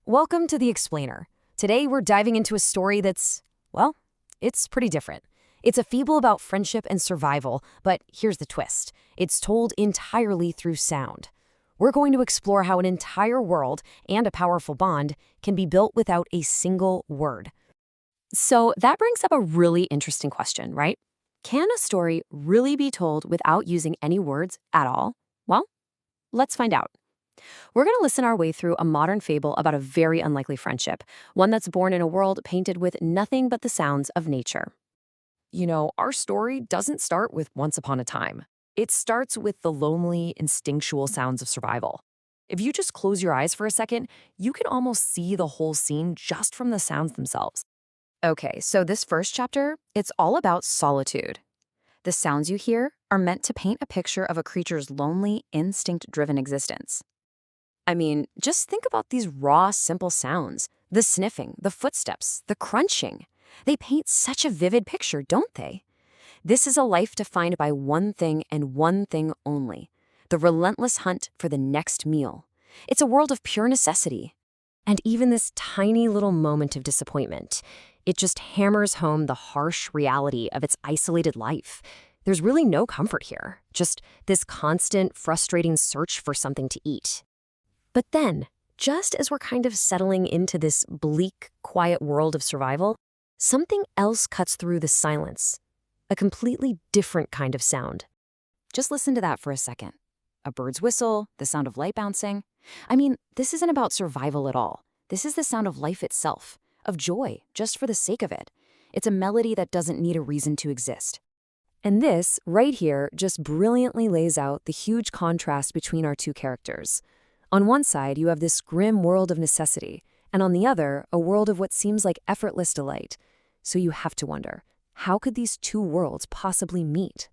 Welcome to The Explainer. Today we're diving into a story that's, well, it's pretty different. It's a fable about friendship and survival, but here's the twist. It's told entirely through sound. We're going to explore how an entire world and a powerful bond can be built without a single word. So that brings up a really interesting question, right? Can a story really be told without using any words at all? Well, let's find out. We're going to listen our way through a modern fable about a very unlikely friendship, one that's born in a world painted with nothing but the sounds of nature. Our story doesn't start with once upon a time. It starts with the lonely, instinctual sounds of survival. If you just close your eyes for a second, you can almost see the whole scene just from the sounds themselves. Okay, so this first chapter, it's all about solitude. The sounds you hear are meant to paint a picture of a creature's lonely, instinct-driven existence. I mean, just think about these raw, simple sounds. The sniffing, the footsteps, the crunching. They paint such a vivid picture, don't they? This is a life defined by one thing and one thing only, the relentless hunt for the next meal. It's a world of pure necessity. And even this tiny little moment of disappointment, it just hammers home the harsh reality of its isolated life. There's really no comfort here, just this constant, frustrating search for something to eat. But then, just as we're kind of settling into this bleak, quiet world of survival, something else cuts through the silence. A completely different kind of sound. Just listen to that for a second. A bird's whistle, the sound of light bouncing. I mean, this isn't about survival at all. This is the sound of life itself, of joy, just for the sake of it. It's a melody that doesn't need a reason to exist. And this, right here, just brilliantly lays out the huge contrast between our two characters. On one side, you have this grim world of necessity, and on the other, a world of what seems like effortless delight. So you have to wonder, how could these two worlds possibly meet?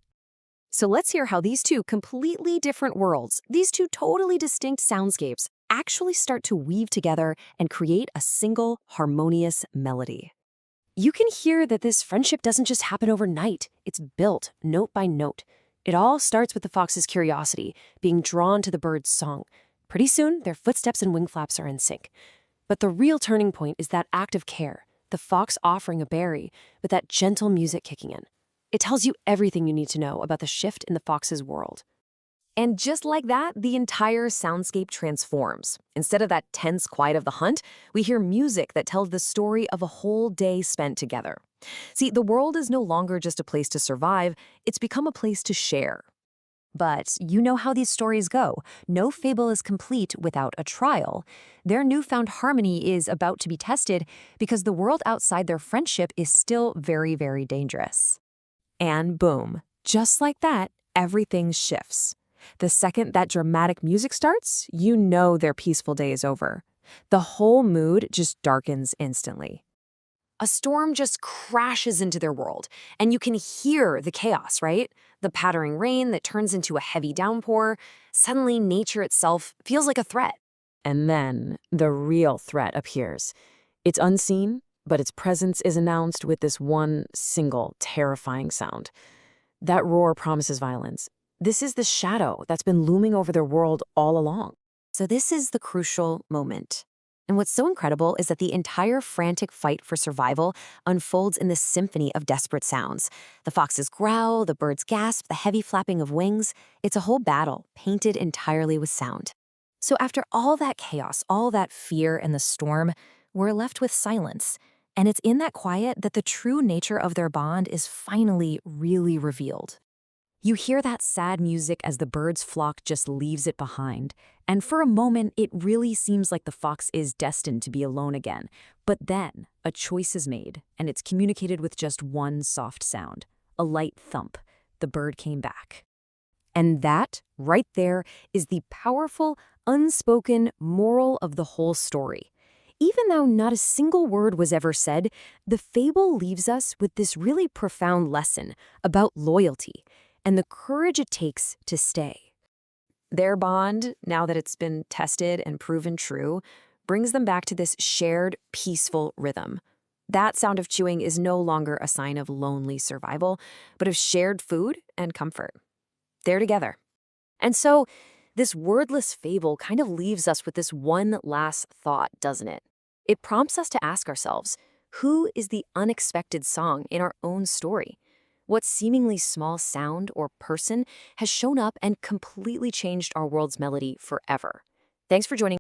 So let's hear how these two completely different worlds, these two totally distinct soundscapes, actually start to weave together and create a single harmonious melody. You can hear that this friendship doesn't just happen overnight. It's built note by note. It all starts with the fox's curiosity, being drawn to the bird's song. Pretty soon, their footsteps and wing flaps are in sync. But the real turning point is that act of care, the fox offering a berry, with that gentle music kicking in. It tells you everything you need to know about the shift in the fox's world. And just like that, the entire soundscape transforms. Instead of that tense quiet of the hunt, we hear music that tells the story of a whole day spent together. See, the world is no longer just a place to survive, it's become a place to share. But you know how these stories go. No fable is complete without a trial. Their newfound harmony is about to be tested because the world outside their friendship is still very, very dangerous. And boom, just like that, everything shifts. The second that dramatic music starts, you know their peaceful day is over. The whole mood just darkens instantly. A storm just crashes into their world, and you can hear the chaos, right? The pattering rain that turns into a heavy downpour. Suddenly, nature itself feels like a threat. And then the real threat appears. It's unseen, but its presence is announced with this one single terrifying sound. That roar promises violence. This is the shadow that's been looming over their world all along. So this is the crucial moment. And what's so incredible is that the entire frantic fight for survival unfolds in this symphony of desperate sounds. The fox's growl, the bird's gasp, the heavy flapping of wings. It's a whole battle, painted entirely with sound. So after all that chaos, all that fear and the storm, we're left with silence. And it's in that quiet that the true nature of their bond is finally really revealed. You hear that sad music as the bird's flock just leaves it behind. And for a moment, it really seems like the fox is destined to be alone again. But then, a choice is made, and it's communicated with just one soft sound. A light thump. The bird came back. And that, right there, is the powerful, unspoken moral of the whole story. Even though not a single word was ever said, the fable leaves us with this really profound lesson about loyalty and the courage it takes to stay. Their bond, now that it's been tested and proven true, brings them back to this shared, peaceful rhythm. That sound of chewing is no longer a sign of lonely survival, but of shared food and comfort. They're together. And so, This wordless fable kind of leaves us with this one last thought, doesn't it? It prompts us to ask ourselves, who is the unexpected song in our own story? What seemingly small sound or person has shown up and completely changed our world's melody forever? Thanks for joining